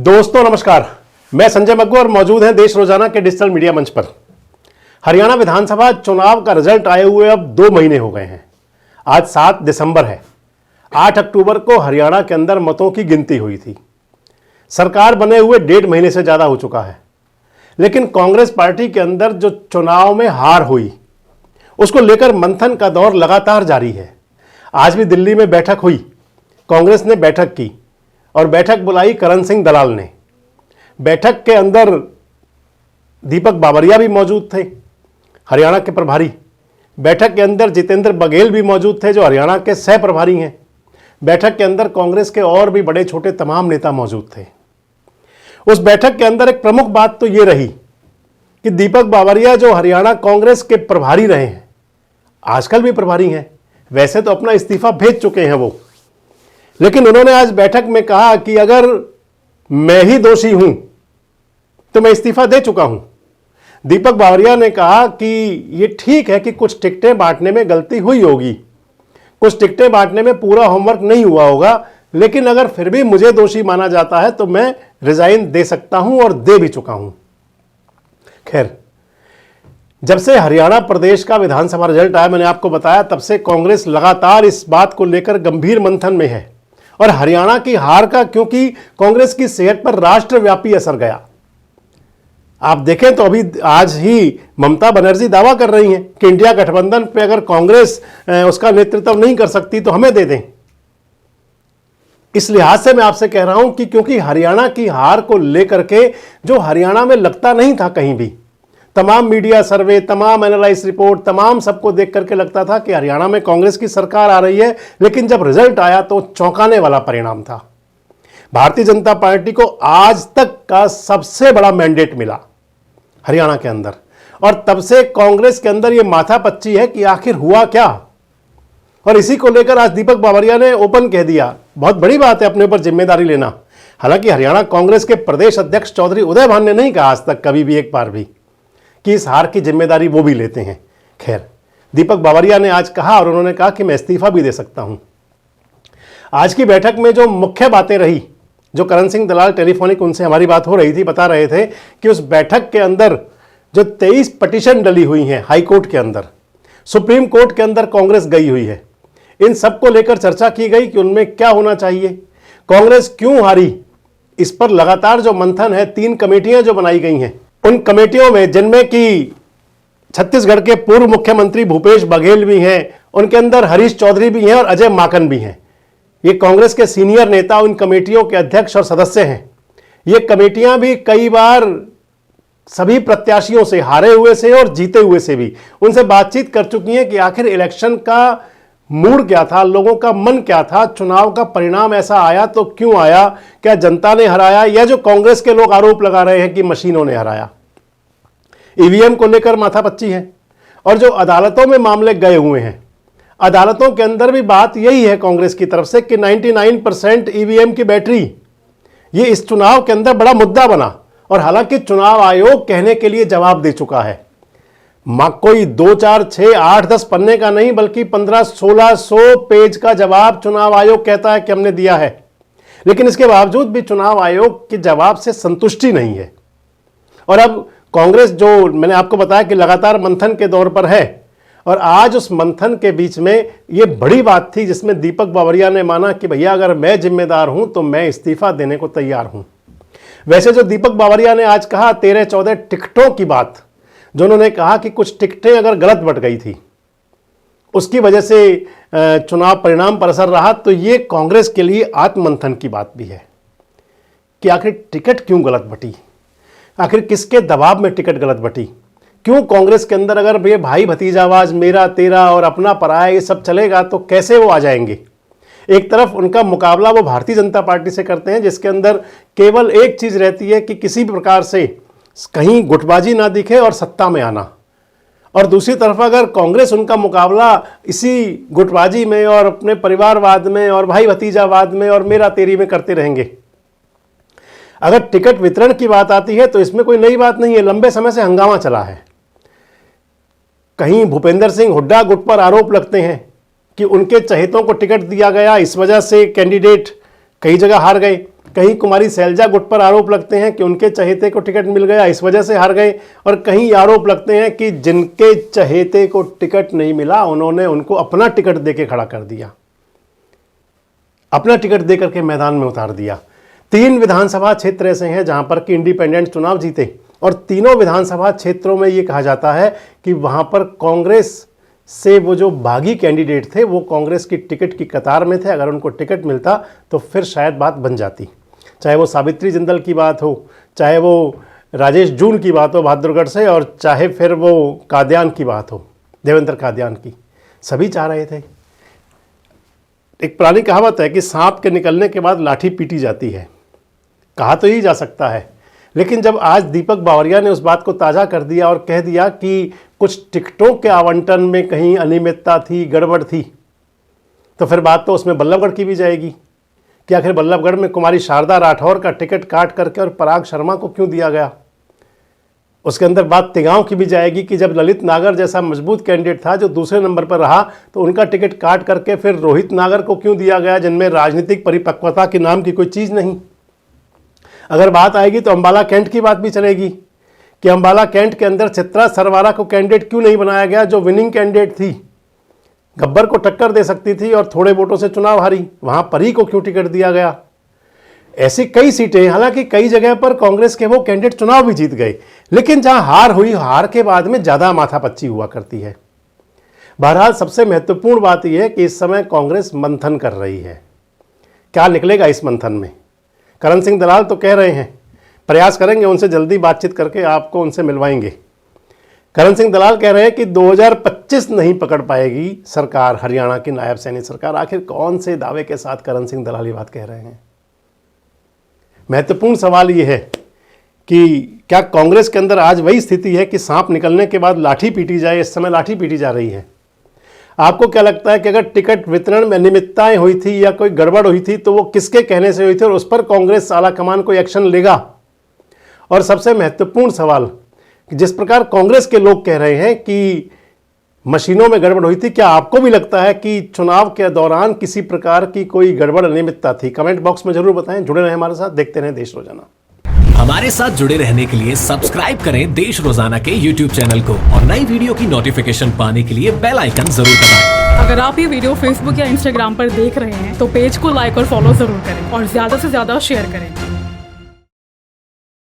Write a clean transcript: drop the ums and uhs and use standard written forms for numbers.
दोस्तों नमस्कार, मैं संजय मग्गू और मौजूद हैं देश रोजाना के डिजिटल मीडिया मंच पर। हरियाणा विधानसभा चुनाव का रिजल्ट आए हुए अब 2 महीने हो गए हैं। आज 7 दिसंबर है। 8 अक्टूबर को हरियाणा के अंदर मतों की गिनती हुई थी। सरकार बने हुए 1.5 महीने से ज्यादा हो चुका है, लेकिन कांग्रेस पार्टी के अंदर जो चुनाव में हार हुई उसको लेकर मंथन का दौर लगातार जारी है। आज भी दिल्ली में बैठक हुई, कांग्रेस ने बैठक की और बैठक बुलाई करण सिंह दलाल ने। बैठक के अंदर दीपक बावरिया भी मौजूद थे, हरियाणा के प्रभारी। बैठक के अंदर जितेंद्र बघेल भी मौजूद थे, जो हरियाणा के सह प्रभारी हैं। बैठक के अंदर कांग्रेस के और भी बड़े छोटे तमाम नेता मौजूद थे। उस बैठक के अंदर एक प्रमुख बात तो ये रही कि दीपक बावरिया जो हरियाणा कांग्रेस के प्रभारी रहे हैं, आजकल भी प्रभारी हैं, वैसे तो अपना इस्तीफा भेज चुके हैं वो, लेकिन उन्होंने आज बैठक में कहा कि अगर मैं ही दोषी हूं तो मैं इस्तीफा दे चुका हूं। दीपक बावरिया ने कहा कि यह ठीक है कि कुछ टिकटें बांटने में गलती हुई होगी, कुछ टिकटें बांटने में पूरा होमवर्क नहीं हुआ होगा, लेकिन अगर फिर भी मुझे दोषी माना जाता है तो मैं रिजाइन दे सकता हूं और दे भी चुका हूं। खैर, जब से हरियाणा प्रदेश का विधानसभा रिजल्ट आया, मैंने आपको बताया, तब से कांग्रेस लगातार इस बात को लेकर गंभीर मंथन में है। और हरियाणा की हार का क्योंकि कांग्रेस की सेहत पर राष्ट्रव्यापी असर गया। आप देखें तो अभी आज ही ममता बनर्जी दावा कर रही हैं कि इंडिया गठबंधन पे अगर कांग्रेस उसका नेतृत्व नहीं कर सकती तो हमें दे दें। इस लिहाज से मैं आपसे कह रहा हूं कि क्योंकि हरियाणा की हार को लेकर के जो हरियाणा में लगता नहीं था कहीं भी, तमाम मीडिया सर्वे, तमाम एनालाइज रिपोर्ट, तमाम सबको देख करके लगता था कि हरियाणा में कांग्रेस की सरकार आ रही है, लेकिन जब रिजल्ट आया तो चौंकाने वाला परिणाम था। भारतीय जनता पार्टी को आज तक का सबसे बड़ा मैंडेट मिला हरियाणा के अंदर, और तब से कांग्रेस के अंदर यह माथापच्ची है कि आखिर हुआ क्या। और इसी को लेकर आज दीपक बावरिया ने ओपन कह दिया, बहुत बड़ी बात है अपने ऊपर जिम्मेदारी लेना। हालांकि हरियाणा कांग्रेस के प्रदेश अध्यक्ष चौधरी उदय भान ने नहीं कहा आज तक कभी भी एक बार भी कि इस हार की जिम्मेदारी वो भी लेते हैं। खैर, दीपक बावरिया ने आज कहा और उन्होंने कहा कि मैं इस्तीफा भी दे सकता हूं। आज की बैठक में जो मुख्य बातें रही, जो करण सिंह दलाल टेलीफोनिक उनसे हमारी बात हो रही थी, बता रहे थे कि उस बैठक के अंदर जो 23 पिटीशन डली हुई हैं हाई कोर्ट के अंदर, सुप्रीम कोर्ट के अंदर कांग्रेस गई हुई है, इन सबको लेकर चर्चा की गई कि उनमें क्या होना चाहिए, कांग्रेस क्यों हारी, इस पर लगातार जो मंथन है। 3 कमेटियां जो बनाई गई हैं, उन कमेटियों में जिनमें कि छत्तीसगढ़ के पूर्व मुख्यमंत्री भूपेश बघेल भी हैं, उनके अंदर हरीश चौधरी भी हैं और अजय माकन भी हैं। ये कांग्रेस के सीनियर नेता उन कमेटियों के अध्यक्ष और सदस्य हैं। ये कमेटियां भी कई बार सभी प्रत्याशियों से, हारे हुए से और जीते हुए से भी, उनसे बातचीत कर चुकी हैं कि आखिर इलेक्शन का मूड क्या था, लोगों का मन क्या था, चुनाव का परिणाम ऐसा आया तो क्यों आया, क्या जनता ने हराया या जो कांग्रेस के लोग आरोप लगा रहे हैं कि मशीनों ने हराया। ईवीएम को लेकर माथापच्ची है। और जो अदालतों में मामले गए हुए हैं, अदालतों के अंदर भी बात यही है कांग्रेस की तरफ से कि 99% ईवीएम की बैटरी, ये इस चुनाव के अंदर बड़ा मुद्दा बना। और हालांकि चुनाव आयोग कहने के लिए जवाब दे चुका है, कोई 2, 4, 6, 8, 10 पन्ने का नहीं, बल्कि 1500-1600 पेज का जवाब चुनाव आयोग कहता है कि हमने दिया है। लेकिन इसके बावजूद भी चुनाव आयोग के जवाब से संतुष्टि नहीं है। और अब कांग्रेस, जो मैंने आपको बताया कि लगातार मंथन के दौर पर है, और आज उस मंथन के बीच में यह बड़ी बात थी जिसमें दीपक बावरिया ने माना कि भैया अगर मैं जिम्मेदार हूं तो मैं इस्तीफा देने को तैयार हूं। वैसे जो दीपक बावरिया ने आज कहा 13-14 टिकटों की बात, जो उन्होंने कहा कि कुछ टिकटें अगर गलत बट गई थी, उसकी वजह से चुनाव परिणाम पर असर रहा, तो ये कांग्रेस के लिए आत्ममंथन की बात भी है कि आखिर टिकट क्यों गलत बटी, आखिर किसके दबाव में टिकट गलत बटी, क्यों कांग्रेस के अंदर अगर ये भाई भतीजावाज, मेरा तेरा और अपना पराया ये सब चलेगा तो कैसे वो आ जाएंगे। एक तरफ उनका मुकाबला वो भारतीय जनता पार्टी से करते हैं, जिसके अंदर केवल एक चीज रहती है कि किसी भी प्रकार से कहीं गुटबाजी ना दिखे और सत्ता में आना। और दूसरी तरफ अगर कांग्रेस उनका मुकाबला इसी गुटबाजी में और अपने परिवारवाद में और भाई भतीजावाद में और मेरा तेरी में करते रहेंगे। अगर टिकट वितरण की बात आती है तो इसमें कोई नई बात नहीं है, लंबे समय से हंगामा चला है। कहीं भूपेंद्र सिंह हुड्डा गुट पर आरोप लगते हैं कि उनके चहेतों को टिकट दिया गया, इस वजह से कैंडिडेट कई जगह हार गए। कहीं कुमारी शैलजा गुट पर आरोप लगते हैं कि उनके चहेते को टिकट मिल गया, इस वजह से हार गए, और कहीं आरोप लगते हैं कि जिनके चहेते को टिकट नहीं मिला उन्होंने उनको अपना टिकट देके खड़ा कर दिया, अपना टिकट देकर के मैदान में उतार दिया। 3 विधानसभा क्षेत्र ऐसे हैं जहां पर कि इंडिपेंडेंट चुनाव जीते, और तीनों विधानसभा क्षेत्रों में ये कहा जाता है कि वहां पर कांग्रेस से वो जो बागी कैंडिडेट थे वो कांग्रेस की टिकट की कतार में थे। अगर उनको टिकट मिलता तो फिर शायद बात बन जाती, चाहे वो सावित्री जिंदल की बात हो, चाहे वो राजेश जून की बात हो बहादुरगढ़ से, और चाहे फिर वो कादियान की बात हो, देवेंद्र कादियान की। सभी चाह रहे थे। एक पुरानी कहावत है कि सांप के निकलने के बाद लाठी पीटी जाती है, कहा तो ही जा सकता है, लेकिन जब आज दीपक बावरिया ने उस बात को ताज़ा कर दिया और कह दिया कि कुछ टिकटों के आवंटन में कहीं अनियमितता थी, गड़बड़ थी, तो फिर बात तो उसमें बल्लभगढ़ की भी जाएगी कि आखिर बल्लभगढ़ में कुमारी शारदा राठौर का टिकट काट करके और पराग शर्मा को क्यों दिया गया। उसके अंदर बात तिगांव की भी जाएगी कि जब ललित नागर जैसा मजबूत कैंडिडेट था जो दूसरे नंबर पर रहा, तो उनका टिकट काट करके फिर रोहित नागर को क्यों दिया गया, जिनमें राजनीतिक परिपक्वता के नाम की कोई चीज़ नहीं। अगर बात आएगी तो अंबाला कैंट की बात भी चलेगी कि अंबाला कैंट के अंदर चित्रा सरवारा को कैंडिडेट क्यों नहीं बनाया गया, जो विनिंग कैंडिडेट थी, गब्बर को टक्कर दे सकती थी और थोड़े वोटों से चुनाव हारी, वहां परी को क्यों टिकट दिया गया। ऐसी कई सीटें, हालांकि कई जगह पर कांग्रेस के वो कैंडिडेट चुनाव भी जीत गए, लेकिन जहां हार हुई, हार के बाद में ज़्यादा माथापच्ची हुआ करती है। बहरहाल सबसे महत्वपूर्ण बात यह है कि इस समय कांग्रेस मंथन कर रही है। क्या निकलेगा इस मंथन में? करण सिंह दलाल तो कह रहे हैं, प्रयास करेंगे उनसे जल्दी बातचीत करके आपको उनसे मिलवाएंगे। करण सिंह दलाल कह रहे हैं कि 2025 नहीं पकड़ पाएगी सरकार, हरियाणा की नायब सैनी सरकार। आखिर कौन से दावे के साथ करण सिंह दलाल ये बात कह रहे हैं? महत्वपूर्ण सवाल ये है कि क्या कांग्रेस के अंदर आज वही स्थिति है कि सांप निकलने के बाद लाठी पीटी जाए? इस समय लाठी पीटी जा रही है। आपको क्या लगता है कि अगर टिकट वितरण में अनियमितताएं हुई थी या कोई गड़बड़ हुई थी तो वो किसके कहने से हुई थी और उस पर कांग्रेस आला कमान कोई एक्शन लेगा? और सबसे महत्वपूर्ण सवाल, जिस प्रकार कांग्रेस के लोग कह रहे हैं कि मशीनों में गड़बड़ हुई थी, क्या आपको भी लगता है कि चुनाव के दौरान किसी प्रकार की कोई गड़बड़ अनियमितता थी? कमेंट बॉक्स में जरूर बताएं। जुड़े रहें हमारे साथ, देखते रहें देश रोजाना। हमारे साथ जुड़े रहने के लिए सब्सक्राइब करें देश रोजाना के YouTube चैनल को और नई वीडियो की नोटिफिकेशन पाने के लिए बेल आइकन जरूर दबाएं। अगर आप ये वीडियो Facebook या Instagram पर देख रहे हैं तो पेज को लाइक और फॉलो जरूर करें और ज्यादा से ज्यादा शेयर करें।